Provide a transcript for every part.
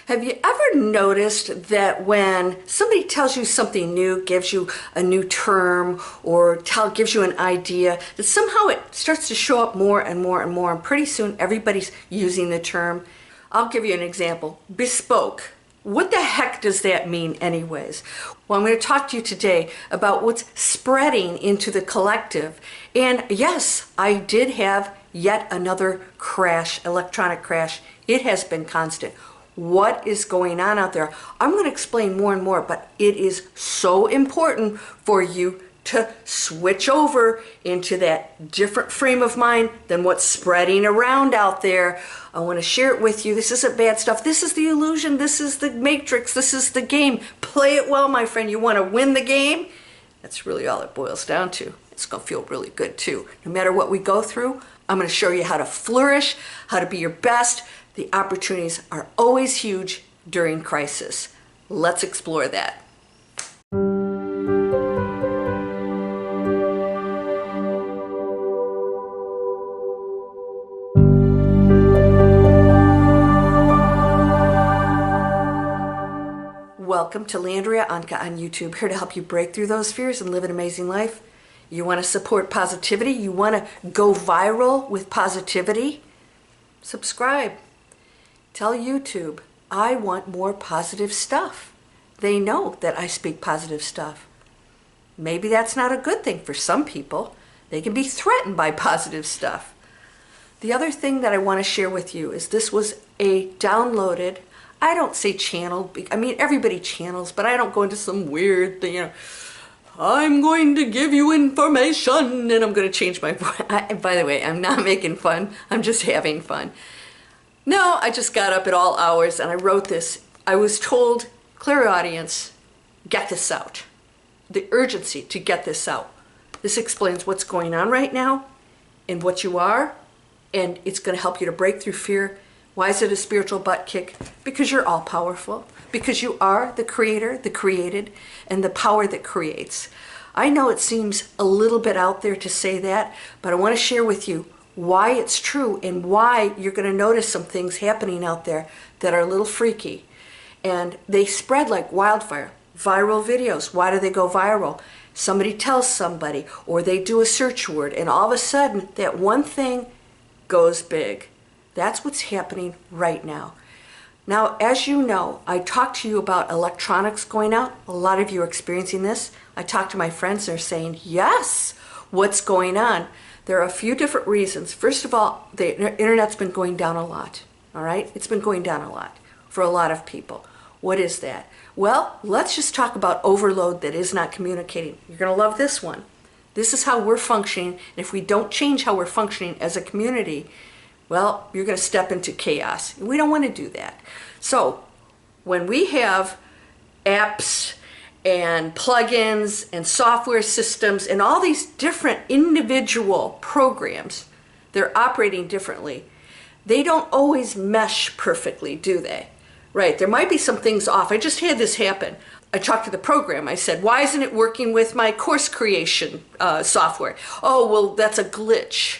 Have you ever noticed that when somebody tells you something new, gives you a new term, or gives you an idea, that somehow it starts to show up more and more and more, and pretty soon everybody's using the term? I'll give you an example. Bespoke. What the heck does that mean anyways? Well, I'm going to talk to you today about what's spreading into the collective. And yes, I did have yet another crash, electronic crash. It has been constant. What is going on out there? I'm going to explain more and more, but it is so important for you to switch over into that different frame of mind than what's spreading around out there. I want to share it with you. This isn't bad stuff. This is the illusion. This is the matrix. This is the game. Play it well, my friend. You want to win the game? That's really all it boils down to. It's going to feel really good too. No matter what we go through, I'm going to show you how to flourish, how to be your best. The opportunities are always huge during crisis. Let's explore that. Welcome to Landria, Onkka on YouTube, here to help you break through those fears and live an amazing life. You want to support positivity? You want to go viral with positivity? Subscribe. Tell YouTube, I want more positive stuff. They know that I speak positive stuff. Maybe that's not a good thing for some people. They can be threatened by positive stuff. The other thing that I want to share with you is this was a downloaded, I don't say channel, I mean everybody channels, but I don't go into some weird thing, I'm going to give you information and I'm going to change my voice. By the way, I'm not making fun, I'm just having fun. No, I just got up at all hours and I wrote this. I was told, clear audience, get this out. The urgency to get this out. This explains what's going on right now and what you are, and it's going to help you to break through fear. Why is it a spiritual butt kick? Because you're all powerful. Because you are the creator, the created, and the power that creates. I know it seems a little bit out there to say that, but I want to share with you why it's true and why you're going to notice some things happening out there that are a little freaky. And they spread like wildfire. Viral videos. Why do they go viral? Somebody tells somebody, or they do a search word, and all of a sudden that one thing goes big. That's what's happening right now. Now, as you know, I talked to you about electronics going out. A lot of you are experiencing this. I talked to my friends, they're saying, yes, what's going on? There are a few different reasons. First of all, the internet's been going down a lot, all right? It's been going down a lot for a lot of people. What is that? Well, let's just talk about overload that is not communicating. You're going to love this one. This is how we're functioning, and if we don't change how we're functioning as a community, well, you're going to step into chaos. We don't want to do that. So when we have apps and plugins and software systems and all these different individual programs, they're operating differently. They don't always mesh perfectly, do they? Right, there might be some things off. I just had this happen. I talked to the program. I said, why isn't it working with my course creation software? Oh, well, that's a glitch.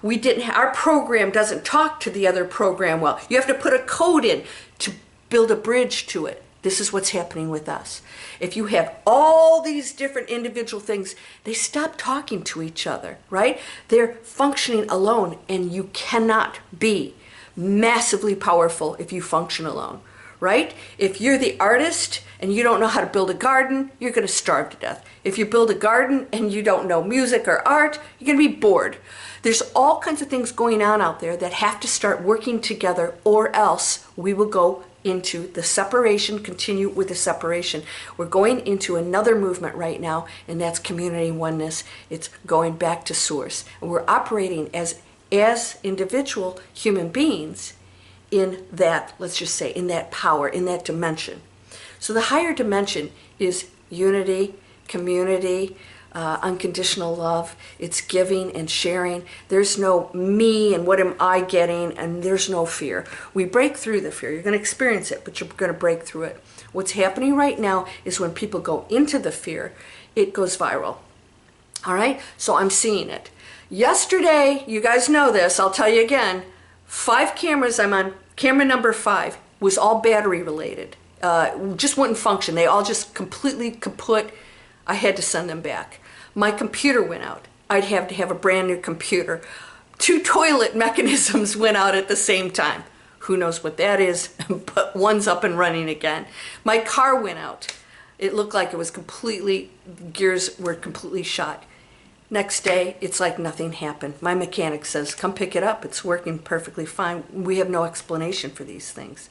Our program doesn't talk to the other program well. You have to put a code in to build a bridge to it. This is what's happening with us. If you have all these different individual things, they stop talking to each other, right? They're functioning alone, and you cannot be massively powerful if you function alone, right? If you're the artist and you don't know how to build a garden, you're going to starve to death. If you build a garden and you don't know music or art, you're going to be bored. There's all kinds of things going on out there that have to start working together, or else we will go into the separation, continue with the separation. We're going into another movement right now, and that's community oneness. It's going back to source. And we're operating as individual human beings in that, let's just say, in that power, in that dimension. So the higher dimension is unity, community, unconditional love. It's giving and sharing. There's no me and what am I getting, and there's no fear. We break through the fear. You're going to experience it, but you're going to break through it. What's happening right now is when people go into the fear, it goes viral. All right? So I'm seeing it. Yesterday, you guys know this, I'll tell you again, 5 cameras, I'm on camera number 5. was all battery related. Just wouldn't function. They all just completely kaput. I had to send them back. My computer went out. I'd have to have a brand new computer. 2 toilet mechanisms went out at the same time. Who knows what that is, but one's up and running again. My car went out. It looked like it was completely, gears were completely shot. Next day, it's like nothing happened. My mechanic says, come pick it up. It's working perfectly fine. We have no explanation for these things.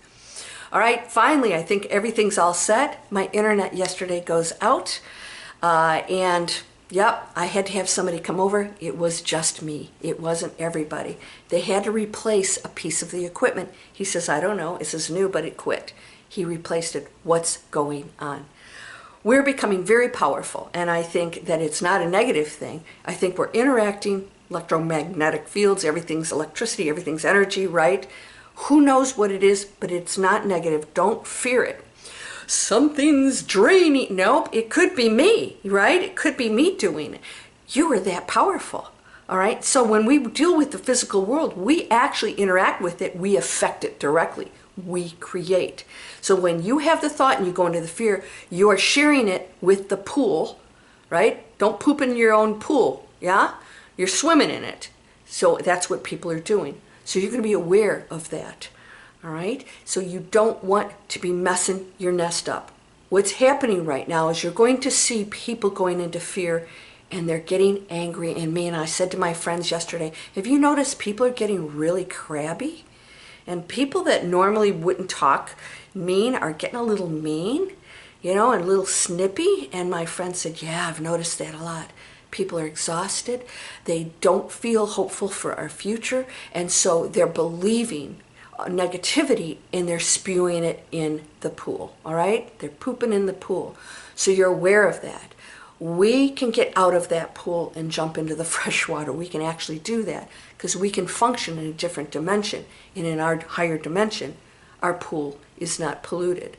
All right, finally, I think everything's all set. My internet yesterday goes out, and yep, I had to have somebody come over. It was just me. It wasn't everybody. They had to replace a piece of the equipment. He says, I don't know. This is new, but it quit. He replaced it. What's going on? We're becoming very powerful, and I think that it's not a negative thing. I think we're interacting, electromagnetic fields, everything's electricity, everything's energy, right? Who knows what it is, but it's not negative. Don't fear it. Something's draining. Nope, it could be me, right? It could be me doing it. You are that powerful, all right? So when we deal with the physical world, we actually interact with it. We affect it directly. We create. So when you have the thought and you go into the fear, you are sharing it with the pool, right? Don't poop in your own pool, yeah? You're swimming in it. So that's what people are doing. So you're going to be aware of that, all right? So you don't want to be messing your nest up. What's happening right now is you're going to see people going into fear, and they're getting angry and mean. I said to my friends yesterday, have you noticed people are getting really crabby? And people that normally wouldn't talk mean are getting a little mean, you know, and a little snippy. And my friend said, yeah, I've noticed that a lot. People are exhausted. They don't feel hopeful for our future. And so they're believing negativity and they're spewing it in the pool, all right? They're pooping in the pool. So you're aware of that. We can get out of that pool and jump into the fresh water. We can actually do that because we can function in a different dimension. And in our higher dimension, our pool is not polluted.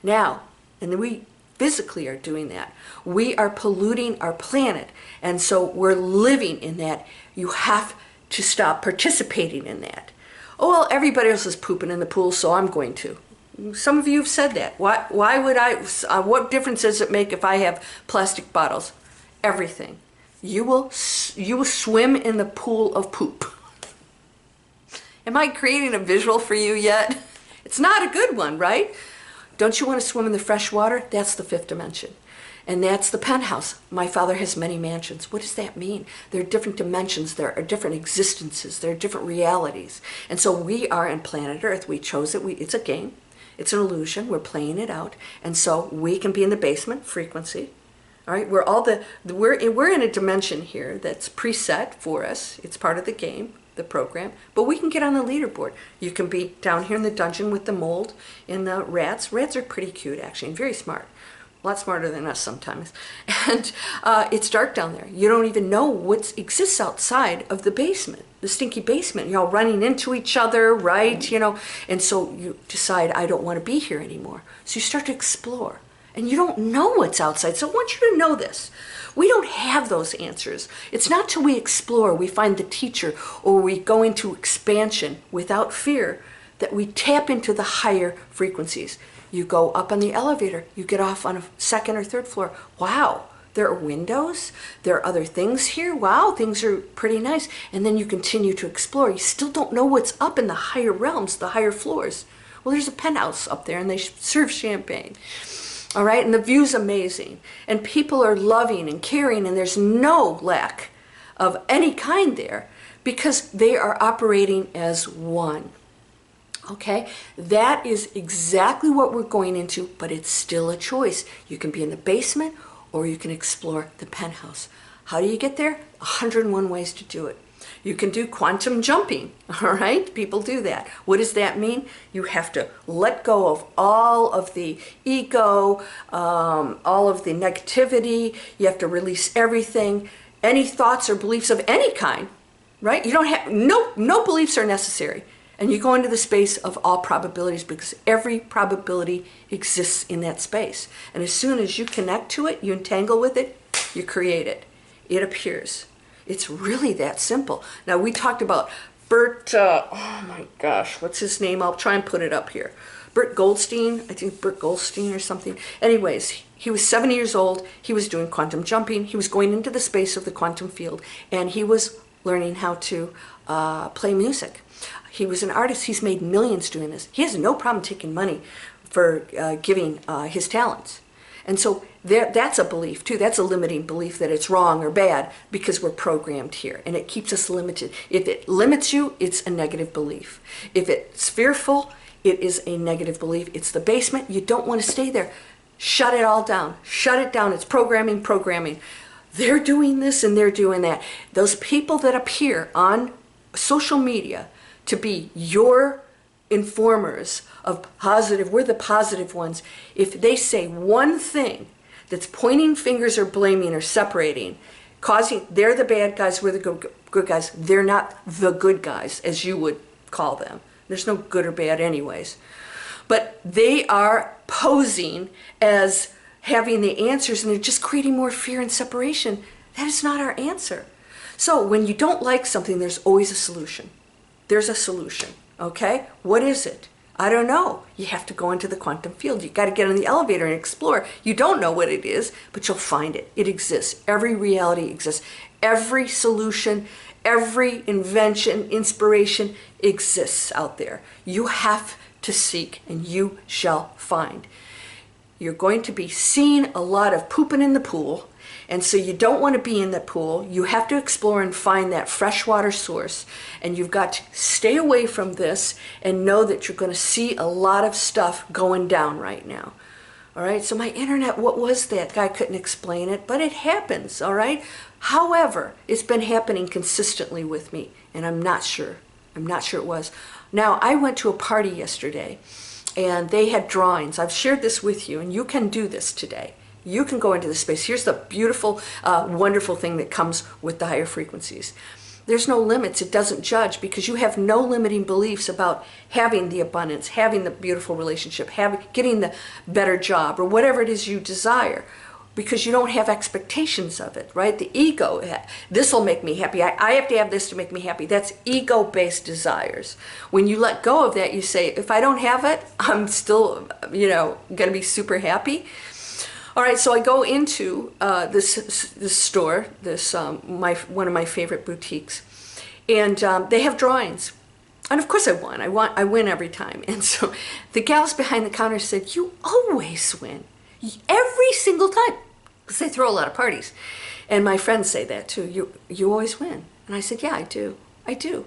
Now, and we physically are doing that. We are polluting our planet. And so we're living in that. You have to stop participating in that. Oh, well, everybody else is pooping in the pool, so I'm going to. Some of you have said that. Why would I? What difference does it make if I have plastic bottles? Everything. You will swim in the pool of poop. Am I creating a visual for you yet? It's not a good one, right? Don't you want to swim in the fresh water? That's the 5th dimension. And that's the penthouse. My father has many mansions. What does that mean? There are different dimensions. There are different existences. There are different realities. And so we are in planet Earth. We chose it. It's a game. It's an illusion. We're playing it out. And so we can be in the basement, frequency. All right, we're in a dimension here that's preset for us. It's part of the game, the program. But we can get on the leaderboard. You can be down here in the dungeon with the mold and the rats. Rats are pretty cute, actually, and very smart. A lot smarter than us sometimes. And it's dark down there. You don't even know what exists outside of the basement, the stinky basement. You're all running into each other, right? You know, and so you decide, I don't want to be here anymore. So you start to explore. And you don't know what's outside. So I want you to know this. We don't have those answers. It's not till we explore, we find the teacher, or we go into expansion without fear that we tap into the higher frequencies. You go up on the elevator, you get off on a 2nd or 3rd floor. Wow, there are windows, there are other things here. Wow, things are pretty nice. And then you continue to explore. You still don't know what's up in the higher realms, the higher floors. Well, there's a penthouse up there and they serve champagne. All right, and the view's amazing. And people are loving and caring, and there's no lack of any kind there because they are operating as one. Okay, that is exactly what we're going into, but it's still a choice. You can be in the basement or you can explore the penthouse. How do you get there? 101 ways to do it. You can do quantum jumping, all right? People do that. What does that mean? You have to let go of all of the ego, all of the negativity. You have to release everything, any thoughts or beliefs of any kind, right? You don't have, no beliefs are necessary. And you go into the space of all probabilities because every probability exists in that space. And as soon as you connect to it, you entangle with it, you create it. It appears. It's really that simple. Now, we talked about Bert, oh my gosh, what's his name? I'll try and put it up here. Bert Goldstein, I think Bert Goldstein or something. Anyways, he was 7 years old. He was doing quantum jumping. He was going into the space of the quantum field, and he was learning how to play music. He was an artist. He's made millions doing this. He has no problem taking money for giving his talents. And so that's a belief too. That's a limiting belief that it's wrong or bad because we're programmed here, and it keeps us limited. If it limits you, it's a negative belief. If it's fearful, it is a negative belief. It's the basement. You don't want to stay there. Shut it all down. Shut it down. It's programming, programming. They're doing this and they're doing that. Those people that appear on social media to be your informers of positive, we're the positive ones. If they say one thing that's pointing fingers or blaming or separating, causing, they're the bad guys, we're the good guys. They're not the good guys, as you would call them. There's no good or bad anyways. But they are posing as having the answers, and they're just creating more fear and separation. That is not our answer. So when you don't like something, there's always a solution. There's a solution, okay? What is it? I don't know. You have to go into the quantum field. You got to get on the elevator and explore. You don't know what it is, but you'll find it. It exists. Every reality exists. Every solution, every invention, inspiration exists out there. You have to seek, and you shall find. You're going to be seeing a lot of pooping in the pool, and so you don't want to be in that pool. You have to explore and find that freshwater source, and you've got to stay away from this and know that you're going to see a lot of stuff going down right now. All right, so my internet, what was that? Guy couldn't explain it, but it happens, all right? However, it's been happening consistently with me, and I'm not sure it was. Now, I went to a party yesterday, and they had drawings. I've shared this with you, and you can do this today. You can go into the space. Here's the beautiful, wonderful thing that comes with the higher frequencies. There's no limits. It doesn't judge, because you have no limiting beliefs about having the abundance, having the beautiful relationship, getting the better job, or whatever it is you desire, because you don't have expectations of it, right? The ego, this will make me happy. I have to have this to make me happy. That's ego-based desires. When you let go of that, you say, if I don't have it, I'm still, going to be super happy. All right, so I go into this store, one of my favorite boutiques, and they have drawings. And of course I won. I win every time. And so the gals behind the counter said, "You always win. Every single time." Because they throw a lot of parties. And my friends say that too. You always win. And I said, "Yeah, I do. I do."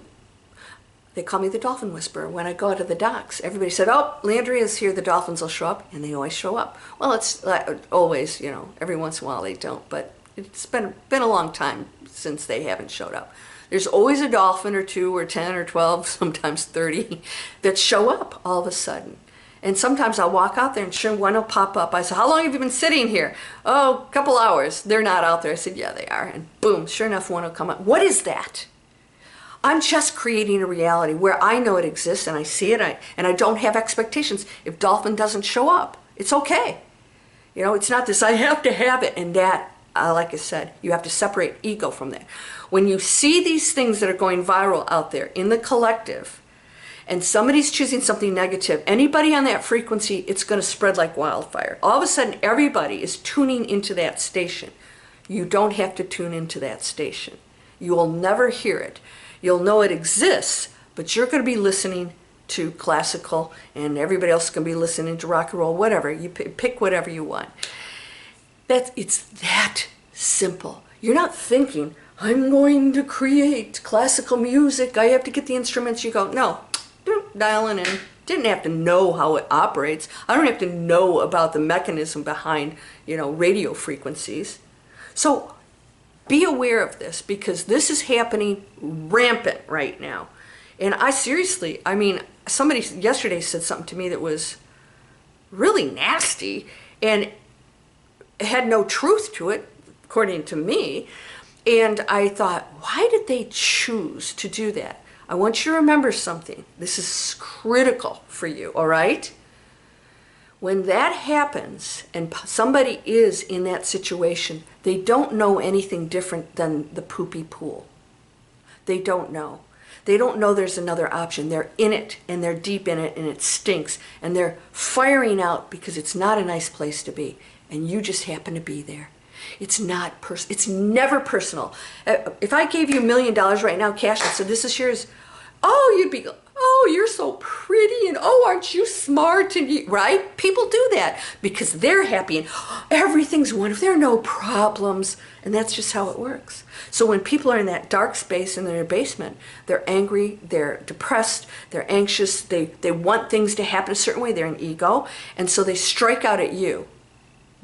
They call me the Dolphin Whisperer. When I go out to the docks, everybody said, "Oh, Landria's here, the dolphins will show up," and they always show up. Well, it's always, every once in a while they don't, but it's been a long time since they haven't showed up. There's always a dolphin or 2 or 10 or 12, sometimes 30, that show up all of a sudden. And sometimes I'll walk out there and sure one will pop up. I say, "How long have you been sitting here?" "Oh, a couple hours." "They're not out there." I said, "Yeah, they are." And boom, sure enough, one will come up. What is that? I'm just creating a reality where I know it exists and I see it, and I don't have expectations. If dolphin doesn't show up, it's okay. It's not this, I have to have it. And that, like I said, you have to separate ego from that. When you see these things that are going viral out there in the collective, and somebody's choosing something negative, anybody on that frequency, it's going to spread like wildfire. All of a sudden, everybody is tuning into that station. You don't have to tune into that station. You will never hear it. You'll know it exists, but you're going to be listening to classical, and everybody else is going to be listening to rock and roll, whatever. You pick whatever you want. It's that simple. You're not thinking, I'm going to create classical music, I have to get the instruments. You go, no, dialing in. Didn't have to know how it operates. I don't have to know about the mechanism behind, radio frequencies. So be aware of this, because this is happening rampant right now. And somebody yesterday said something to me that was really nasty and had no truth to it, according to me. And I thought, why did they choose to do that? I want you to remember something. This is critical for you, all right? When that happens and somebody is in that situation, they don't know anything different than the poopy pool. They don't know. They don't know there's another option. They're in it, and they're deep in it, and it stinks. And they're firing out because it's not a nice place to be. And you just happen to be there. It's not it's never personal. If I gave you $1 million right now, cash, and said, this is yours, oh, you'd be, oh, you're so pretty, and oh, aren't you smart, and you, right? People do that because they're happy, and everything's wonderful. There are no problems, and that's just how it works. So when people are in that dark space in their basement, they're angry, they're depressed, they're anxious, they want things to happen a certain way, they're an ego, and so they strike out at you.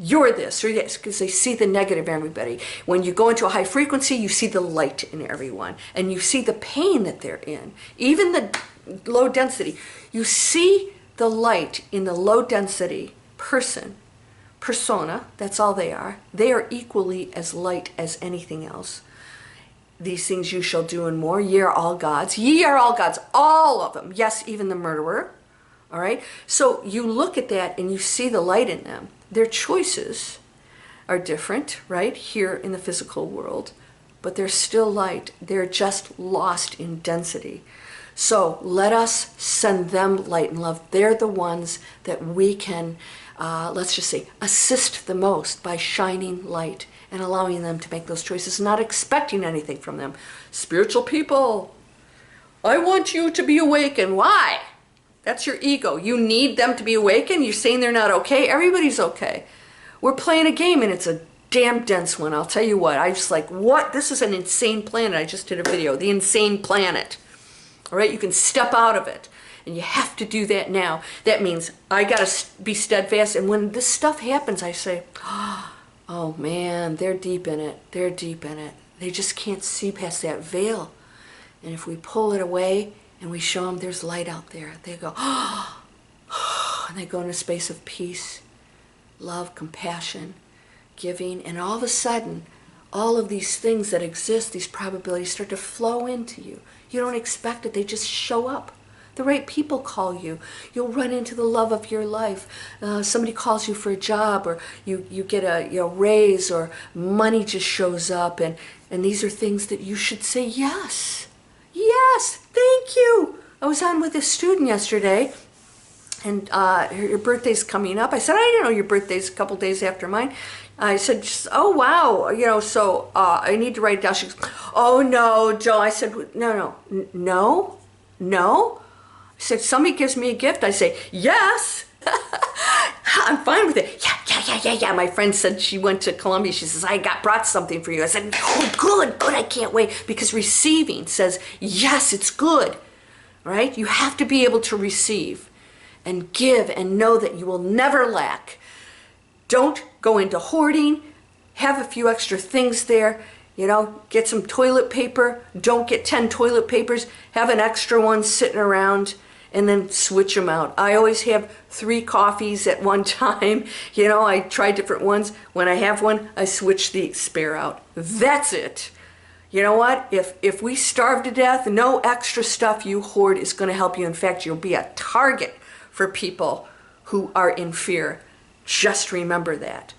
You're this, or yes, because they see the negative in everybody. When you go into a high frequency, you see the light in everyone, and you see the pain that they're in. Even the low density, you see the light in the low density persona, that's all they are. They are equally as light as anything else. These things you shall do and more. Ye are all gods. Ye are all gods, all of them. Yes, even the murderer. All right? So you look at that and you see the light in them. Their choices are different, right, here in the physical world, but they're still light. They're just lost in density. So let us send them light and love. They're the ones that we can, let's just say, assist the most by shining light and allowing them to make those choices, not expecting anything from them. Spiritual people, I want you to be awakened. Why? That's your ego. You need them to be awakened. You're saying they're not okay. Everybody's okay. We're playing a game, and it's a damn dense one. I'll tell you what. I just like, what? This is an insane planet. I just did a video. The insane planet. All right? You can step out of it, and you have to do that now. That means I got to be steadfast, and when this stuff happens, I say, oh, man, they're deep in it. They're deep in it. They just can't see past that veil. And if we pull it away, and we show them there's light out there, they go, oh, and they go in a space of peace, love, compassion, giving, and all of a sudden, all of these things that exist, these probabilities start to flow into you. You don't expect it, they just show up. The right people call you. You'll run into the love of your life. Somebody calls you for a job, or you get a raise, or money just shows up, and these are things that you should say yes. Yes, thank you. I was on with a student yesterday, and her birthday's coming up. I said, I didn't know your birthday's a couple days after mine. I said, oh, wow, so I need to write it down. She goes, oh, no, Joe. I said, no. I said, somebody gives me a gift. I say, yes. I'm fine with it. Yeah. My friend said she went to Columbia. She says, I brought something for you. I said, oh, good, I can't wait. Because receiving says, yes, it's good, right? You have to be able to receive and give and know that you will never lack. Don't go into hoarding. Have a few extra things there. Get some toilet paper. Don't get 10 toilet papers. Have an extra one sitting around, and then switch them out. I always have 3 coffees at one time. I try different ones. When I have one, I switch the spare out. That's it. You know what? If we starve to death, no extra stuff you hoard is going to help you. In fact, you'll be a target for people who are in fear. Just remember that.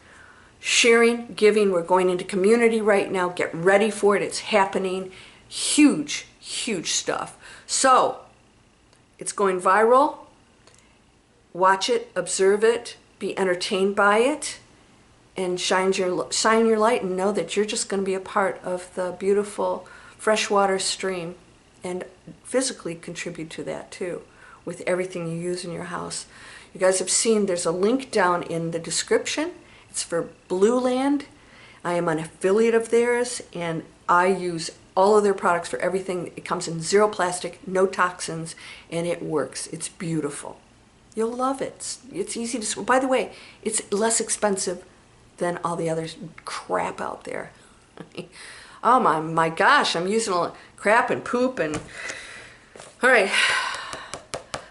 Sharing, giving, we're going into community right now. Get ready for it. It's happening. Huge, huge stuff. So, it's going viral. Watch it, observe it, be entertained by it, and shine your light, and know that you're just going to be a part of the beautiful freshwater stream, and physically contribute to that too, with everything you use in your house. You guys have seen there's a link down in the description. It's for Blue Land. I am an affiliate of theirs, and I use all of their products for everything. It comes in 0 plastic, no toxins, and it works. It's beautiful. You'll love it. It's easy to, by the way, it's less expensive than all the other crap out there. Oh my gosh, I'm using all crap and poop and, all right.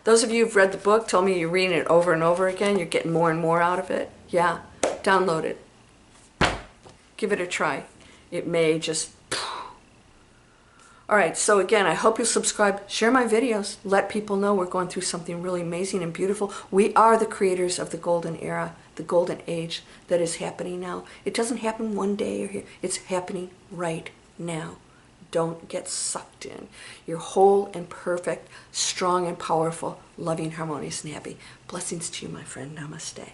Those of you who've read the book told me you're reading it over and over again. You're getting more and more out of it. Yeah, download it. Give it a try. It may just, all right, so again, I hope you'll subscribe, share my videos, let people know we're going through something really amazing and beautiful. We are the creators of the golden era, the golden age that is happening now. It doesn't happen one day or here. It's happening right now. Don't get sucked in. You're whole and perfect, strong and powerful, loving, harmonious, and happy. Blessings to you, my friend. Namaste.